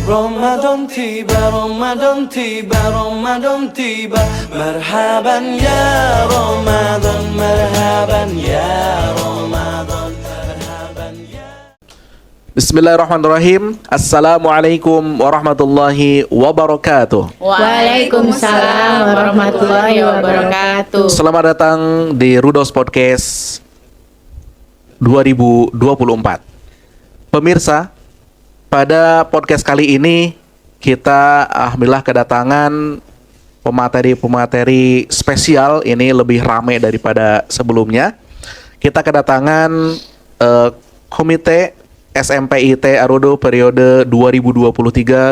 Ramadan tiba, Ramadan tiba, Ramadan tiba. Marhaban ya Ramadan, marhaban ya Ramadan, marhaban ya. Bismillahirrahmanirrahim. Assalamualaikum warahmatullahi wabarakatuh. Waalaikumsalam warahmatullahi wabarakatuh. Selamat datang di Rudos Podcast 2024. Pemirsa, pada podcast kali ini kita alhamdulillah kedatangan pemateri spesial. Ini lebih ramai daripada sebelumnya. Kita kedatangan Komite SMPIT Arudo periode 2023-2024.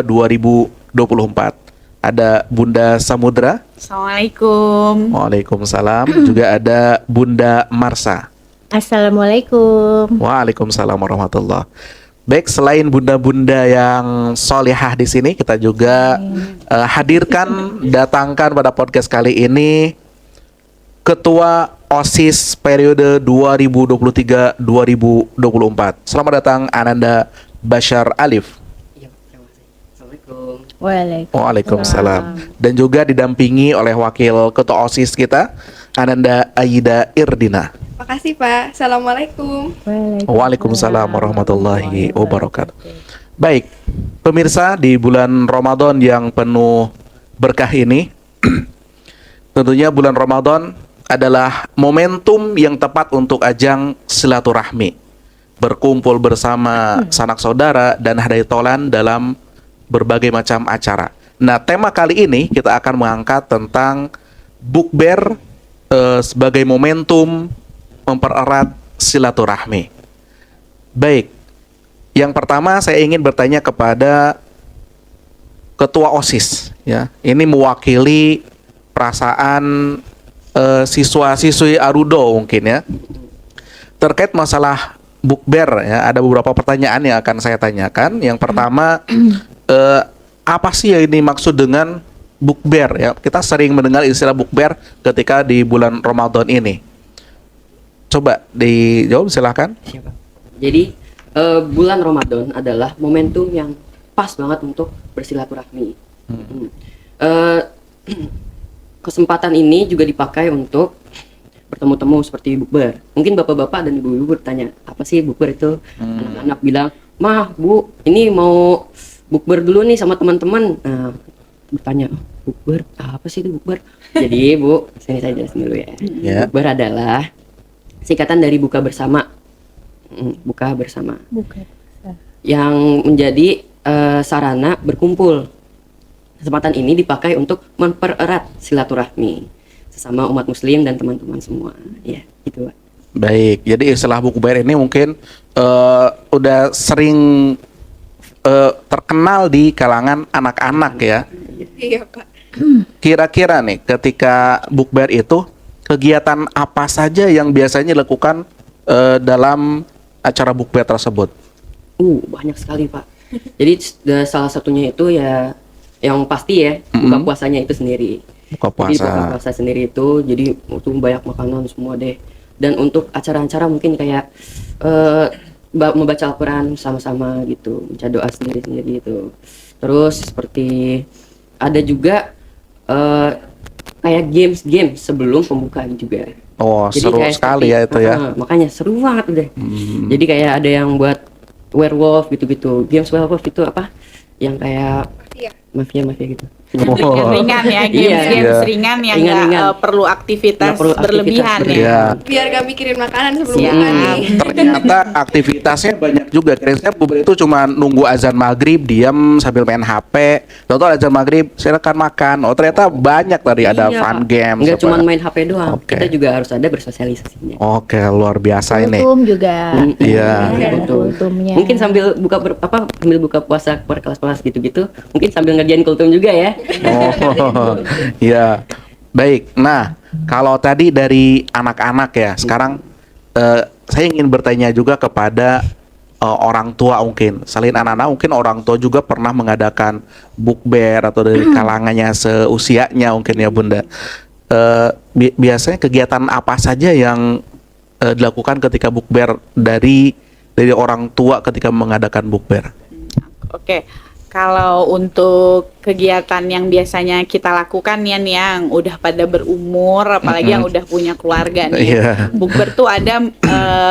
Ada Bunda Samudra. Assalamualaikum. Waalaikumsalam. Juga ada Bunda Marsa. Assalamualaikum. Waalaikumsalam warahmatullahi. Baik, selain bunda-bunda yang solihah di sini, kita juga datangkan pada podcast kali ini Ketua OSIS periode 2023-2024. Selamat datang Ananda Bashar Alif. Assalamualaikum. Waalaikumsalam. Dan juga didampingi oleh Wakil Ketua OSIS kita, Ananda Aida Irdina. Makasih Pak. Assalamualaikum. Waalaikumsalam warahmatullahi wabarakatuh. Baik, pemirsa, di bulan Ramadan yang penuh berkah ini, tentunya bulan Ramadan adalah momentum yang tepat untuk ajang silaturahmi, berkumpul bersama sanak saudara dan hadayatolan dalam berbagai macam acara. Nah, tema kali ini kita akan mengangkat tentang bukber sebagai momentum mempererat silaturahmi. Baik, yang pertama saya ingin bertanya kepada Ketua OSIS, ya. Ini mewakili perasaan siswa-siswi Arudo mungkin ya. Terkait masalah bukber ya, ada beberapa pertanyaan yang akan saya tanyakan. Yang pertama, apa sih yang ini maksud dengan bukber ya? Kita sering mendengar istilah bukber ketika di bulan Ramadan ini. Coba dijawab, silakan. Siapa? Jadi bulan Ramadan adalah momentum yang pas banget untuk bersilaturahmi. Kesempatan ini juga dipakai untuk bertemu-temu seperti bukber. Mungkin bapak-bapak dan ibu-ibu bertanya, apa sih bukber itu? Anak-anak bilang, "Mah, Bu, ini mau bukber dulu nih sama teman-teman." Nah, bertanya, bukber apa sih itu bukber? Jadi Bu, sini saya jelasin dulu ya. Yeah. Bukber adalah singkatan dari buka bersama. Buka bersama. Yang menjadi sarana berkumpul. Kesempatan ini dipakai untuk mempererat silaturahmi sesama umat muslim dan teman-teman semua. Ya, gitu Pak. Baik, jadi istilah bukber ini mungkin udah sering terkenal di kalangan anak-anak ya. Iya Pak. Kira-kira nih ketika bukber itu kegiatan apa saja yang biasanya dilakukan dalam acara bukber tersebut? Banyak sekali Pak. Jadi salah satunya itu ya yang pasti ya buka puasanya itu sendiri. Buka Jadi buka puasa. puasa sendiri itu jadi itu banyak makanan semua deh. Dan untuk acara-acara mungkin kayak membaca Al-Quran sama-sama gitu, baca doa sendiri-sendiri itu. Terus seperti ada juga kayak games sebelum pembukaan juga. Oh, Jadi seru kayak sekali ya itu ya. makanya seru banget udah. Jadi kayak ada yang buat werewolf gitu-gitu. Games werewolf itu apa? Yang kayak mafia gitu. Ringan ya, games Iya. ringan yang Ringan-ringan. nggak perlu aktivitas Nggak perlu aktivitas berlebihan ya. Iya. Biar gak mikirin makanan sebelum Siap. makan nih. Ternyata aktivitasnya banyak juga. Kira-kira bukber itu cuma nunggu azan maghrib, diam sambil main HP. Tahu azan maghrib, silakan makan. Oh, ternyata banyak tadi ada Iya, fun Pak. games. Nggak apa. cuma main HP doang. Oke. Kita juga harus ada bersosialisasinya. Oke, luar biasa ini. Kultum juga. Iya. Betul. Kultumnya. Mungkin sambil sambil buka puasa per kelas-kelas gitu-gitu, mungkin sambil ngerjain kultum juga ya. Oh, iya. Baik. Nah, kalau tadi dari anak-anak ya, sekarang saya ingin bertanya juga kepada orang tua mungkin. Selain anak-anak, mungkin orang tua juga pernah mengadakan bukber atau dari kalangannya seusianya mungkin ya Bunda. Biasanya kegiatan apa saja yang dilakukan ketika bukber dari orang tua ketika mengadakan bukber? Oke. Kalau untuk kegiatan yang biasanya kita lakukan nih yang udah pada berumur, apalagi yang udah punya keluarga nih. Iya. Bukber tuh ada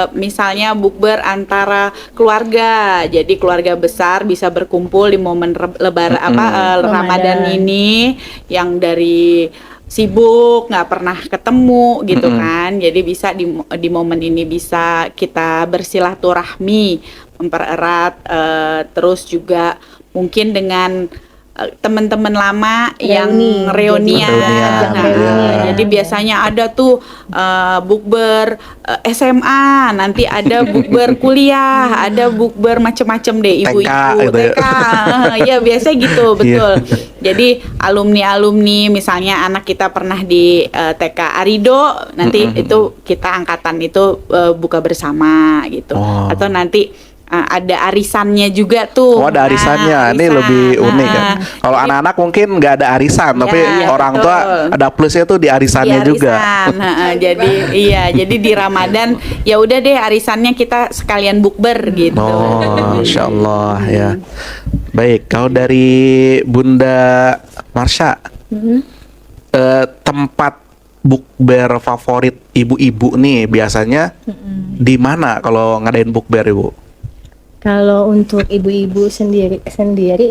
misalnya bukber antara keluarga. Jadi keluarga besar bisa berkumpul di momen Ramadan Ramadan. ini yang dari sibuk nggak pernah ketemu gitu kan. Jadi bisa di momen ini bisa kita bersilaturahmi, mempererat, terus juga mungkin dengan teman-teman lama yang reunian. Reunian, Nah, iya. jadi biasanya ada tuh bukber SMA, nanti ada bukber kuliah, ada bukber macem-macem deh ibu-ibu TK gitu ya. TK. Ya biasa gitu, betul. Jadi alumni-alumni misalnya anak kita pernah di TK Arido, nanti itu kita angkatan itu buka bersama gitu. Oh. Atau nanti ada arisannya juga tuh. Oh, ada arisannya. Ini arisan. lebih unik ya. Nah, Kalau anak-anak mungkin nggak ada arisan, tapi iya, orang betul. tua ada plusnya tuh di arisannya Di juga. arisan. Jadi di Ramadan ya udah deh arisannya kita sekalian bukber gitu. Oh, Masya Allah ya. Baik, kalau dari Bunda Marsha, tempat bukber favorit ibu-ibu nih biasanya di mana kalau ngadain bukber, Ibu? Kalau untuk ibu-ibu sendiri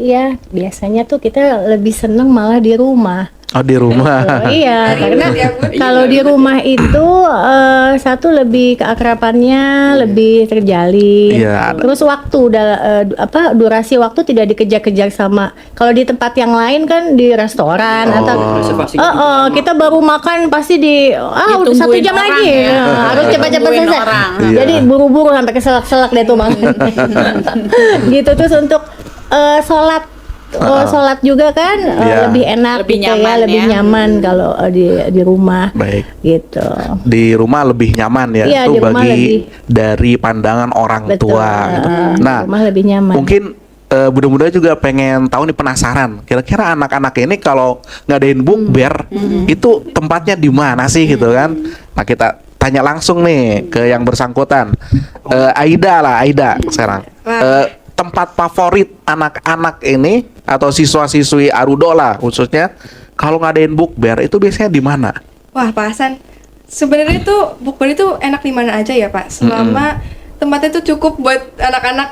ya biasanya tuh kita lebih seneng malah di rumah. Oh, di rumah. Oh, iya, karena ya, Bu. kalau di rumah itu satu lebih keakrabannya lebih terjalin. Iya. Terus waktu durasi waktu tidak dikejar-kejar sama kalau di tempat yang lain kan di restoran atau Reservasi kita baru makan pasti udah 1 Ditungguin jam orang lagi. ya. Harus cepat-cepat Ditungguin selesai. orang. Iya. Jadi buru-buru sampai keselak-selak deh tuh makan. Gitu terus untuk sholat juga kan Iya. lebih enak Lebih gitu nyaman lebih ya. nyaman kalau di rumah Baik. gitu. Di rumah lebih nyaman ya, Iya, itu di rumah bagi lebih. dari pandangan orang Betul. tua gitu. Di Nah, rumah lebih nyaman. mungkin Bunda-bunda juga pengen tahu nih, penasaran kira-kira anak-anak ini kalau ngadain bukber itu tempatnya di mana sih gitu kan. Nah, kita tanya langsung nih ke yang bersangkutan. Aida sekarang. Tempat favorit anak-anak ini atau siswa-siswi Arudo lah khususnya kalau ngadain bukber itu biasanya di mana? Wah, Pak Hasan. Sebenarnya itu bukber itu enak di mana aja ya, Pak. Selama tempatnya itu cukup buat anak-anak.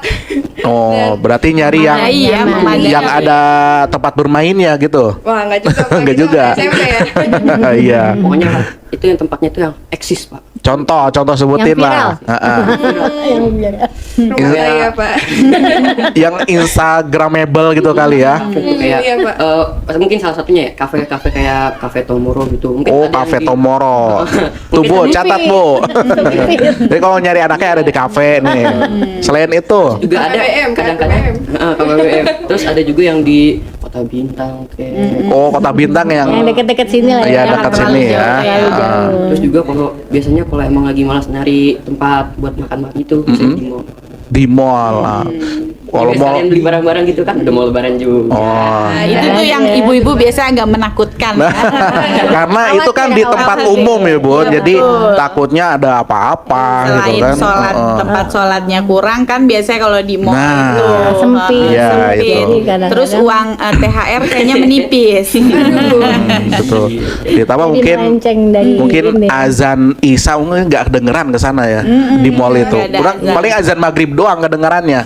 Oh, berarti nyari yang Iya, memadai. yang ada tempat bermainnya gitu. Wah, enggak juga, Pak. Enggak Kita juga. SMP ya. Iya. Pokoknya itu yang tempatnya itu yang eksis, Pak. Contoh sebutin Yang lah. Heeh. Yang biar- Rumah saya, Pak. Yang Instagramable gitu kali ya. Kayak Iya, Pak. mungkin salah satunya ya kafe-kafe kayak Cafe Tomorrow gitu. Mungkin Oh, ada yang Cafe di- Tomorrow. Tuh Bu, catat Bu. Jadi kalau nyari anaknya ada di kafe nih. Selain itu, juga ada KBBM, kadang-kadang KBBM. Terus ada juga yang di Kota Bintang kayak oh Kota Bintang yang yang deket-deket sini lah Iya, ya. dekat terlalu sini jauh ya. ya. Terlalu Ah. jauh. terus juga kalau emang lagi malas nyari tempat buat makan itu bisa di mall. di mall. Ah. Kalau Jadi mall, sekalian beli barang-barang gitu kan udah mau lebaran juga. oh. Nah, itu tuh yang ibu-ibu biasa agak menakutkan. Karena itu kan di tempat Khawatir. umum ya Bu, Iya, jadi betul. takutnya ada apa-apa gitu Selain kan. sholat, Heeh. tempat sholatnya kurang kan biasanya kalau di mall Nah, itu sempit. Iya, sempit. itu. Kadang-kadang. Terus uang THR kayaknya menipis. Betul. Ditambah Jadi mungkin melenceng dari mungkin ini. azan Isya mungkin nggak kedengeran ke sana ya di mall itu. nggak ada Kurang, azan. paling azan maghrib doang kedengerannya.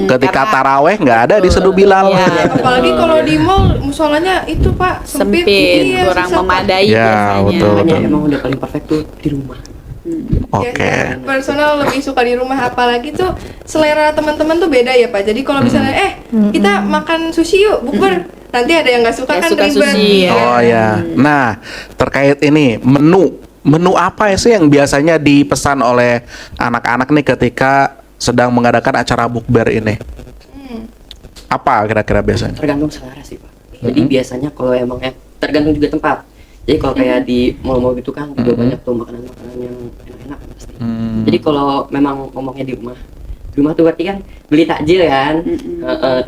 Ketika Karena- taraweh nggak ada di sedu Bilal. Iya. Apalagi kalau di mall musolanya itu, Pak, sempit. Sempit, Iya, kurang susah, Pak. memadai Ya, biasanya. betul. Makanya emang udah paling perfect tuh di rumah. Oke. Biasanya personal lebih suka di rumah, apalagi tuh selera teman-teman tuh beda ya, Pak. Jadi kalau misalnya kita makan sushi yuk bukber, nanti ada yang nggak suka Nggak kan suka ribet. sushi, ya. Oh ya. Nah, terkait ini menu apa sih yang biasanya dipesan oleh anak-anak nih ketika sedang mengadakan acara bukber ini? Apa kira-kira biasanya? Tergantung selera sih, Pak. Jadi biasanya kalau emang tergantung juga tempat. Jadi kalau kayak di mall-mall gitu kan juga banyak tuh makanan-makanan yang enak-enak pasti. Jadi kalau memang ngomongnya di rumah tuh berarti kan beli takjil kan.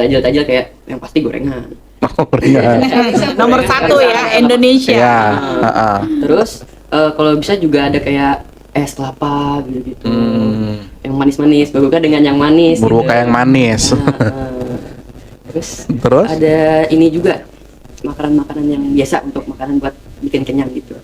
Takjil-takjil kayak yang pasti gorengan. Iya. Nomor satu ya Indonesia. Ya. heeh. Terus kalau bisa juga ada kayak es kelapa gitu-gitu. Yang manis-manis, berbuka dengan yang manis. Berbuka yang manis. Nah, Terus? Ada ini juga makanan-makanan yang biasa untuk makanan buat bikin kenyang gitu.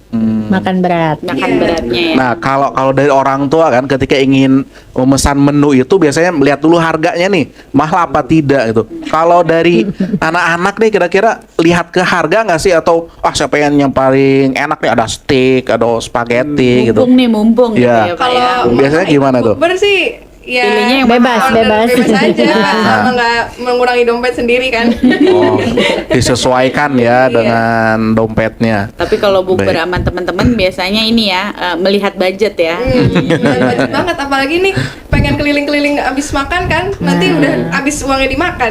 Makan berat. Makan beratnya ya. Nah, kalau dari orang tua kan ketika ingin memesan menu itu biasanya melihat dulu harganya nih, mahal apa tidak gitu. Kalau dari anak-anak nih kira-kira lihat ke harga nggak sih, atau saya pengen yang paling enak nih ada steak, ada spaghetti gitu. Mumpung gitu Iya. ya Pak ya. Kalau Biasanya mau gimana tuh? bukber sih ya Pilihnya yang Bebas, order bebas. bebas aja Pak, sama nggak mengurangi dompet sendiri kan. Oh, disesuaikan ya Iya. dengan dompetnya. Tapi kalau bukber Baik. sama teman-teman biasanya ini ya melihat budget ya. Budget banget, apalagi nih pengen keliling-keliling abis makan kan, nanti udah abis uangnya dimakan.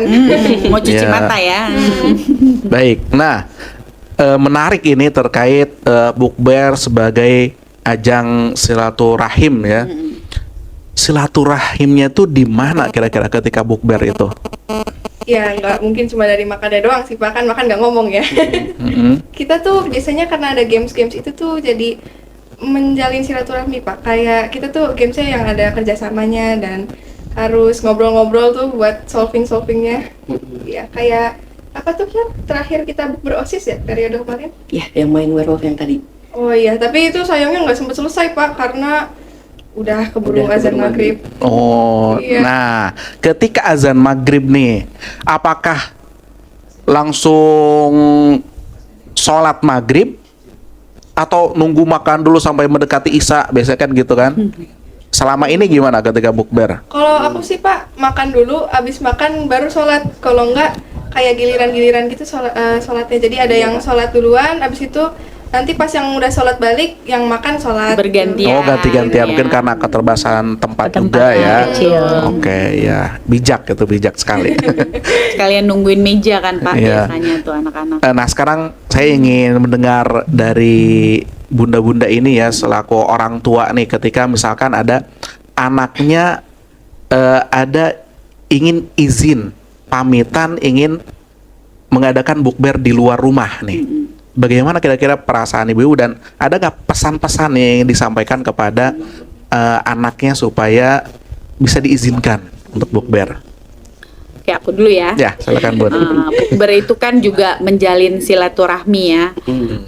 Mau cuci Iya. mata ya. Baik. Nah, menarik ini terkait bukber sebagai ajang silaturahim ya. Silaturahimnya tuh di mana kira-kira ketika bukber itu? Ya nggak mungkin cuma dari makannya doang sih Pak, kan makan nggak ngomong ya. Kita tuh biasanya karena ada games-games itu tuh jadi menjalin silaturahmi Pak. Kayak kita tuh gamesnya yang ada kerjasamanya dan harus ngobrol-ngobrol tuh buat solving-solvingnya. Ya kayak apa tuh kan terakhir kita berosis ya periode kemarin. Ya, yang main werewolf yang tadi. Oh iya, tapi itu sayangnya nggak sempat selesai Pak karena udah keburu Udah azan keburu maghrib. Oh, Iya. nah, ketika azan maghrib nih, apakah langsung sholat maghrib atau nunggu makan dulu sampai mendekati isya? Biasanya kan gitu kan? Selama ini gimana ketika bukber? Kalau aku sih Pak makan dulu, abis makan baru sholat. Kalau enggak kayak giliran-giliran gitu sholatnya. Jadi ada yang sholat duluan, abis itu nanti pas yang udah sholat balik, yang makan sholat. Bergantian. Oh, ganti-gantian ya. mungkin karena keterbatasan tempat Tempat juga ya. kecil. Oke, ya, bijak itu, bijak sekali. Sekalian nungguin meja kan Pak Iya. biasanya tuh anak-anak. Nah, sekarang saya ingin mendengar dari bunda-bunda ini ya, selaku orang tua nih, ketika misalkan ada anaknya ada ingin izin pamitan, ingin mengadakan bukber di luar rumah nih. Bagaimana kira-kira perasaan ibu-ibu, dan ada nggak pesan-pesan yang disampaikan kepada anaknya supaya bisa diizinkan untuk bukber? Oke, aku dulu ya. Ya, silakan Bun. Bukber itu kan juga menjalin silaturahmi ya.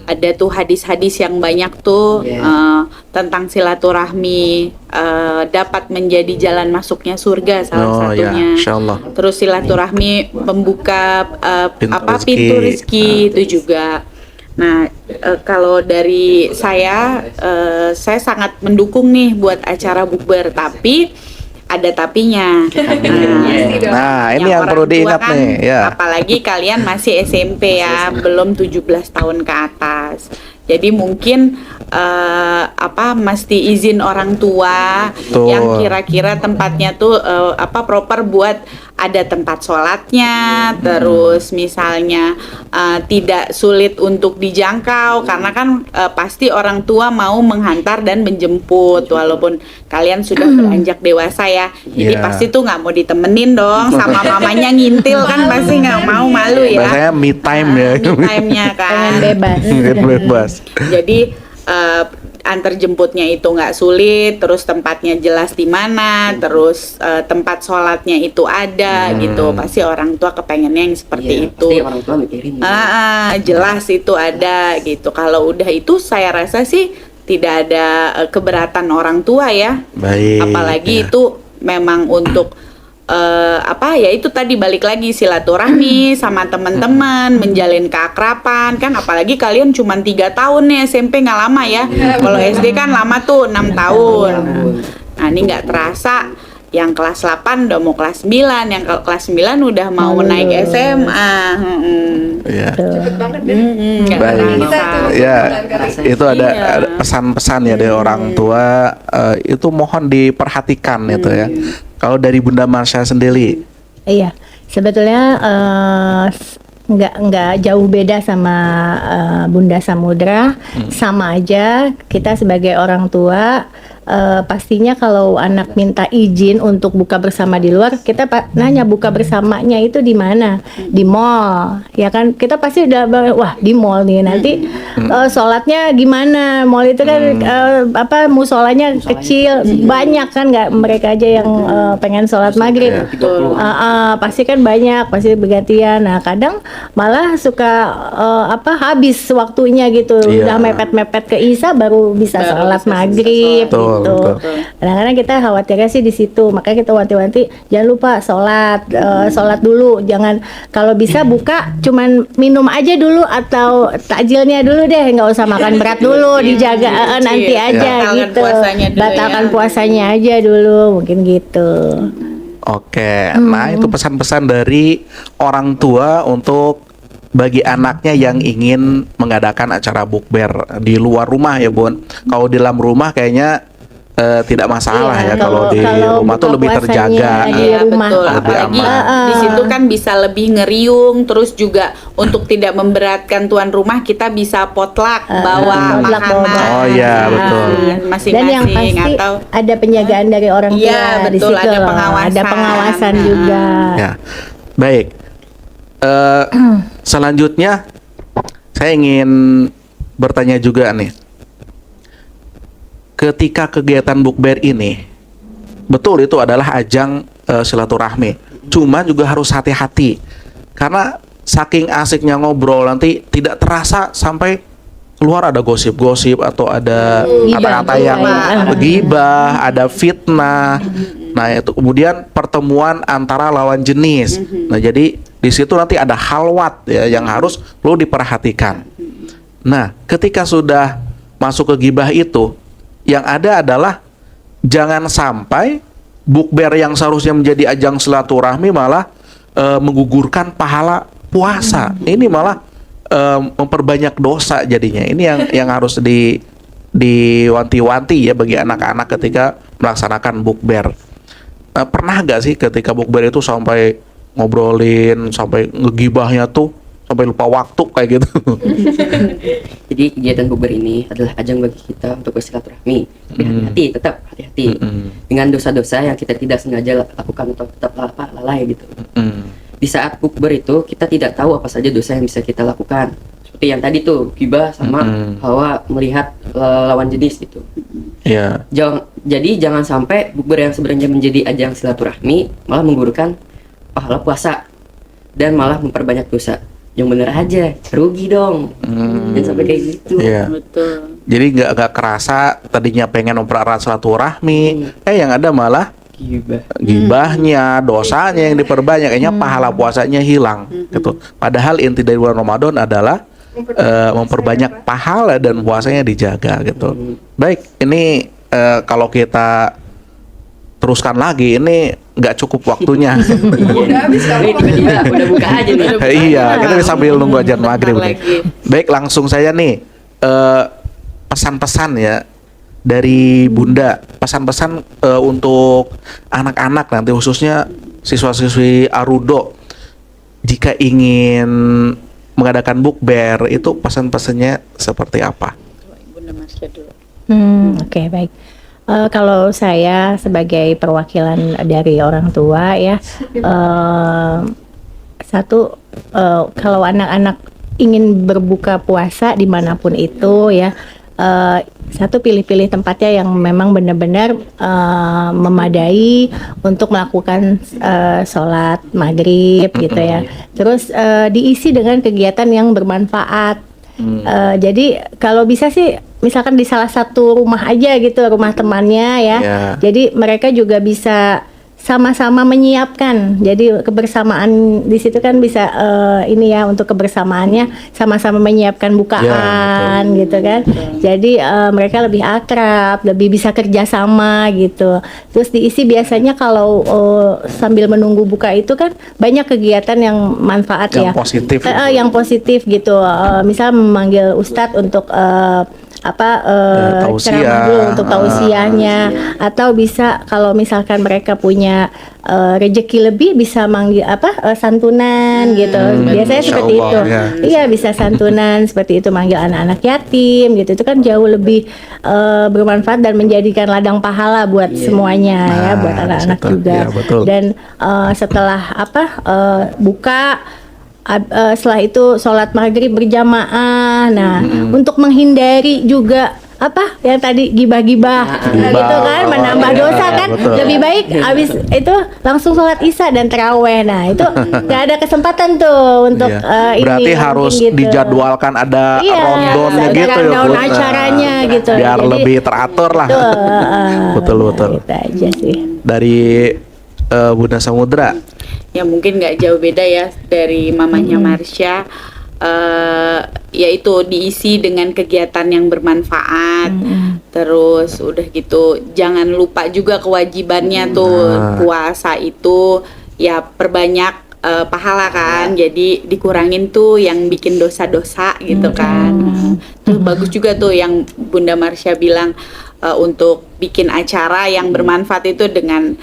Ada tuh hadis-hadis yang banyak tuh tentang silaturahmi dapat menjadi jalan masuknya surga salah Oh ya, satunya. insyaallah. Terus silaturahmi membuka Pintu pintu rezeki. rezeki itu juga. Nah, kalau dari saya sangat mendukung nih buat acara bukber, tapi ada tapinya. Nah, ini yang orang perlu tua diingat kan, nih, ya. apalagi kalian masih SMP ya, belum 17 tahun ke atas. Jadi mungkin mesti izin orang tua Betul. yang kira-kira tempatnya tuh proper buat ada tempat sholatnya, terus misalnya tidak sulit untuk dijangkau karena kan pasti orang tua mau menghantar dan menjemput walaupun kalian sudah beranjak dewasa ya. Jadi Iya. pasti tuh nggak mau ditemenin dong sama mamanya ngintil kan pasti nggak mau, malu ya. Bahasanya me time ya. Me time-nya kan. Pengen bebas. Bebas. Jadi antar jemputnya itu nggak sulit, terus tempatnya jelas di mana, terus tempat sholatnya itu ada gitu. Pasti orang tua kepengennya yang seperti Iya, itu. pasti orang tua mikirin. Jelas itu ada gitu. Kalau udah itu saya rasa sih tidak ada keberatan orang tua ya. Baik. Apalagi ya. itu memang untuk ya itu tadi balik lagi silaturahmi sama teman-teman, menjalin keakraban kan, apalagi kalian cuma 3 tahun nih, SMP nggak lama ya. Kalau SD kan lama tuh 6 tahun. Nah, ini nggak terasa yang kelas 8 udah mau kelas 9, yang kelas 9 udah mau naik SMA. Iya. Cepet banget deh. Nggak Baik. Kita terasa. tuh Ya, bulan-bulan. itu ada Iya. pesan-pesan ya dari orang tua, itu mohon diperhatikan itu ya. Kalau dari Bunda Marsha sendiri, Iya, sebetulnya nggak jauh beda sama Bunda Samudra, sama aja kita sebagai orang tua pastinya kalau anak minta izin untuk buka bersama di luar, kita nanya buka bersamanya itu di mana? Di mall, ya kan? Kita pasti udah wah di mall nih nanti sholatnya gimana? Mall itu kan musolanya kecil, banyak kan, nggak mereka aja yang pengen sholat maghrib. Pasti kan banyak, pasti bergantian. Nah kadang malah suka habis waktunya gitu, udah mepet-mepet ke isya baru bisa sholat maghrib. Gitu. Kadang-kadang kita khawatirnya sih di situ, makanya kita wanti-wanti jangan lupa sholat dulu, jangan kalau bisa buka cuman minum aja dulu atau takjilnya dulu deh, nggak usah makan berat dulu, dijaga nanti aja gitu, batalkan puasanya aja dulu, mungkin gitu. Oke, nah itu pesan-pesan dari orang tua untuk bagi anaknya yang ingin mengadakan acara bukber di luar rumah ya Bun. Kalau di dalam rumah kayaknya tidak masalah ya, kalau di rumah tuh lebih terjaga. Iya betul, lebih apalagi aman. di situ kan bisa lebih ngeriung, terus juga untuk tidak memberatkan tuan rumah kita bisa potluck bawa makanan. Oh iya betul. Masing-masing. Dan yang pasti atau ada penjagaan dari orang tua Iya, di betul, situ ada loh. pengawasan. Ada pengawasan juga. Ya, baik. Selanjutnya saya ingin bertanya juga nih. Ketika kegiatan bukber ini, betul itu adalah ajang silaturahmi. Cuma juga harus hati-hati karena saking asiknya ngobrol nanti tidak terasa sampai keluar ada gosip-gosip atau ada kata-kata yang ghibah, ada fitnah. Nah itu kemudian pertemuan antara lawan jenis. Nah jadi di situ nanti ada halwat ya yang harus perlu diperhatikan. Nah ketika sudah masuk ke ghibah itu, yang ada adalah jangan sampai bukber yang seharusnya menjadi ajang silaturahmi malah menggugurkan pahala puasa. Ini malah memperbanyak dosa jadinya. Ini yang harus diwanti-wanti ya bagi anak-anak ketika melaksanakan bukber. Pernah gak sih ketika bukber itu sampai ngobrolin, sampai ngegibahnya tuh sampai lupa waktu kayak gitu? Jadi kegiatan bukber ini adalah ajang bagi kita untuk bersilaturahmi. Tapi hati-hati, tetap hati-hati dengan dosa-dosa yang kita tidak sengaja lakukan atau tetap lalai gitu. Di saat bukber itu kita tidak tahu apa saja dosa yang bisa kita lakukan. Seperti yang tadi tuh ghibah sama hawa melihat lawan jenis gitu. Iya. Jadi jangan sampai bukber yang sebenarnya menjadi ajang silaturahmi malah menggugurkan pahala puasa dan malah memperbanyak dosa. Yang bener aja, rugi dong. Jangan sampai kayak gitu. Iya. betul. Jadi nggak kerasa tadinya pengen mempererat silaturahmi, yang ada malah gibahnya, dosanya yang diperbanyak, kayaknya pahala puasanya hilang gitu. Padahal inti dari bulan Ramadan adalah memperbanyak pahala dan puasanya dijaga gitu. Baik, ini kalau kita teruskan lagi ini nggak cukup waktunya. Udah habis kan? Udah buka aja nih. Iya, kita bisa sambil nunggu ajan maghrib nih. lagi. Baik, langsung saya nih pesan-pesan ya dari Bunda, pesan-pesan untuk anak-anak nanti khususnya siswa-siswi Arudo jika ingin mengadakan bukber itu pesan-pesannya seperti apa? Bunda Masya dulu. Oke, baik. Kalau saya sebagai perwakilan dari orang tua ya, kalau anak-anak ingin berbuka puasa dimanapun itu ya, satu pilih-pilih tempatnya yang memang benar-benar memadai untuk melakukan sholat maghrib gitu ya. Terus diisi dengan kegiatan yang bermanfaat. Jadi kalau bisa sih misalkan di salah satu rumah aja gitu, rumah temannya ya. Jadi mereka juga bisa sama-sama menyiapkan. Jadi kebersamaan di situ kan bisa ini ya, untuk kebersamaannya sama-sama menyiapkan bukaan gitu kan. Jadi mereka lebih akrab, lebih bisa kerjasama gitu. Terus diisi biasanya kalau sambil menunggu buka itu kan banyak kegiatan yang manfaat Yang positif. yang positif gitu. Misal memanggil ustadz untuk Tausiah. ceramah dulu untuk tausiahnya, atau bisa kalau misalkan mereka punya rezeki lebih bisa manggil santunan gitu. Biasanya Insya seperti Allah, itu. ya. Iya, bisa santunan seperti itu, manggil anak-anak yatim gitu. Itu kan jauh lebih bermanfaat dan menjadikan ladang pahala buat semuanya ya, buat anak-anak situ. juga. Iya, betul. Dan setelah buka, setelah itu sholat maghrib berjamaah. Nah, untuk menghindari juga yang tadi gibah-gibah gitu kan, menambah Iya, dosa kan, betul. lebih baik abis itu langsung sholat isya dan terawih. Nah, itu nggak ada kesempatan tuh untuk Iya. ini Berarti mungkin harus gitu. dijadwalkan ada Iya, rondonnya ada gitu ya, rundown Bun. acaranya gitu. Biar Jadi, lebih teratur lah. Betul. Gitu aja sih. Dari Bunda Samudra. Ya mungkin nggak jauh beda ya dari mamanya Marsha. Yaitu diisi dengan kegiatan yang bermanfaat. Terus udah gitu jangan lupa juga kewajibannya tuh, puasa itu ya perbanyak pahala kan, jadi dikurangin tuh yang bikin dosa-dosa gitu kan. Terus bagus juga tuh yang Bunda Marsha bilang untuk bikin acara yang bermanfaat itu dengan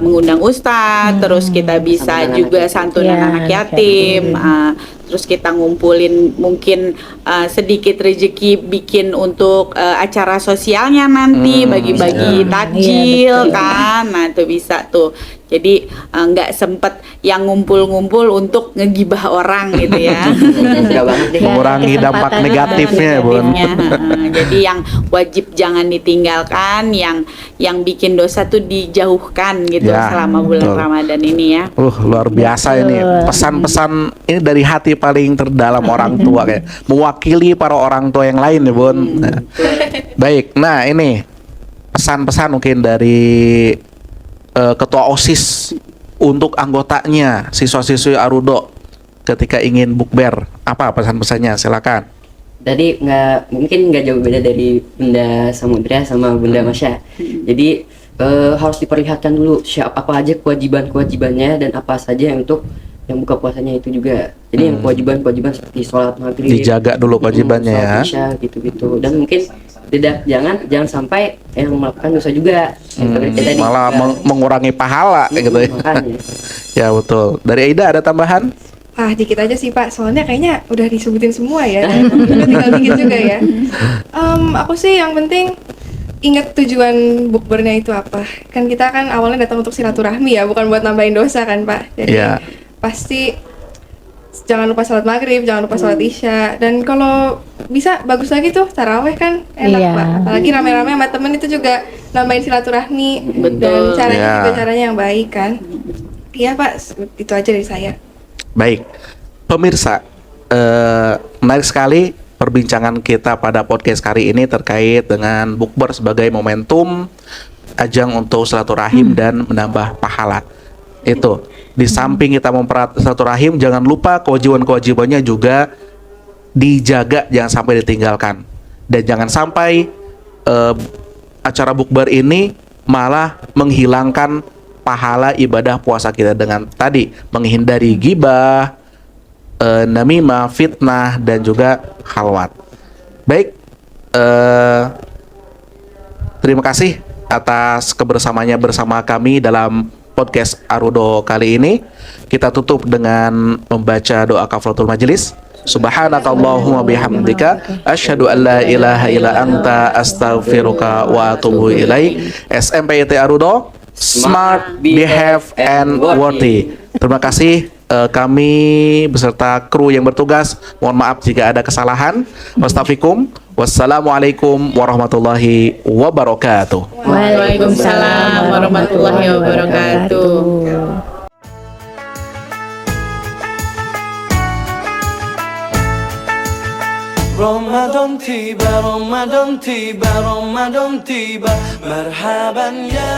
mengundang ustadz, terus kita bisa Santunan juga anak santunan yatim. anak yatim, terus kita ngumpulin mungkin sedikit rezeki bikin untuk acara sosialnya nanti, bagi-bagi takjil Iya, betul. kan, nah itu bisa tuh. Jadi nggak sempet yang ngumpul-ngumpul untuk ngegibah orang gitu ya. Enggak banget deh. Ya, Mengurangi dampak kesempatan negatifnya ya, Bun. Jadi yang wajib jangan ditinggalkan, yang bikin dosa tuh dijauhkan gitu Ya, selama bulan betul. Ramadan ini ya. Luar biasa ini pesan-pesan ini dari hati paling terdalam orang tua, kayak mewakili para orang tua yang lain ya, Bun. Nah, baik, nah ini pesan-pesan mungkin dari ketua OSIS untuk anggotanya, siswa-siswi Arudo ketika ingin bukber, apa pesan-pesannya? Silakan. Tadi mungkin nggak jauh beda dari Bunda Samudra sama Bunda Masya. Jadi harus diperlihatkan dulu apa aja kewajibannya dan apa saja yang untuk yang buka puasanya itu juga. Jadi yang kewajiban seperti sholat maghrib, Dijaga dulu kewajibannya ya. sholat isya, gitu-gitu. Dan mungkin jangan sampai yang melakukan dosa juga. Seperti tadi. Malah mengurangi pahala kayak gitu ya. Makanya. Ya betul. Dari Aida ada tambahan? Dikit aja sih Pak, soalnya kayaknya udah disebutin semua ya. Tinggal dikit juga ya. Aku sih yang penting ingat tujuan bukbernya itu apa. Kan kita kan awalnya datang untuk silaturahmi ya, bukan buat nambahin dosa kan Pak. Jadi Iya. pasti jangan lupa sholat maghrib, jangan lupa sholat isya. Dan kalau bisa bagus lagi tuh taraweh kan enak Iya. Pak. Apalagi rame-rame sama temen itu juga nambahin silaturahmi. Betul. Dan caranya Iya. juga caranya yang baik kan. Iya Pak, itu aja dari saya. Baik, pemirsa, menarik sekali perbincangan kita pada podcast kali ini terkait dengan bukber sebagai momentum ajang untuk silaturahim dan menambah pahala. Itu, di samping kita mempererat silaturahim, jangan lupa kewajiban-kewajibannya juga dijaga, jangan sampai ditinggalkan. Dan jangan sampai acara bukber ini malah menghilangkan pahala ibadah puasa kita dengan tadi menghindari gibah, namimah, fitnah, dan juga khalwat. Baik, terima kasih atas kebersamaannya bersama kami dalam podcast Arudo kali ini. Kita tutup dengan membaca doa kafaratul majelis. Subhanakallahumma bihamdika asyhadu an la ilaha illa anta astaghfiruka wa atubu ilaik. SMPIT Arudo, Smart, Behave, and Worthy. Terima kasih kami beserta kru yang bertugas. Mohon maaf jika ada kesalahan. Wastafikum. Wassalamualaikum warahmatullahi wabarakatuh. Waalaikumsalam warahmatullahi wabarakatuh. رمضان تيبا رمضان تيبا رمضان تيبا مرحبا يا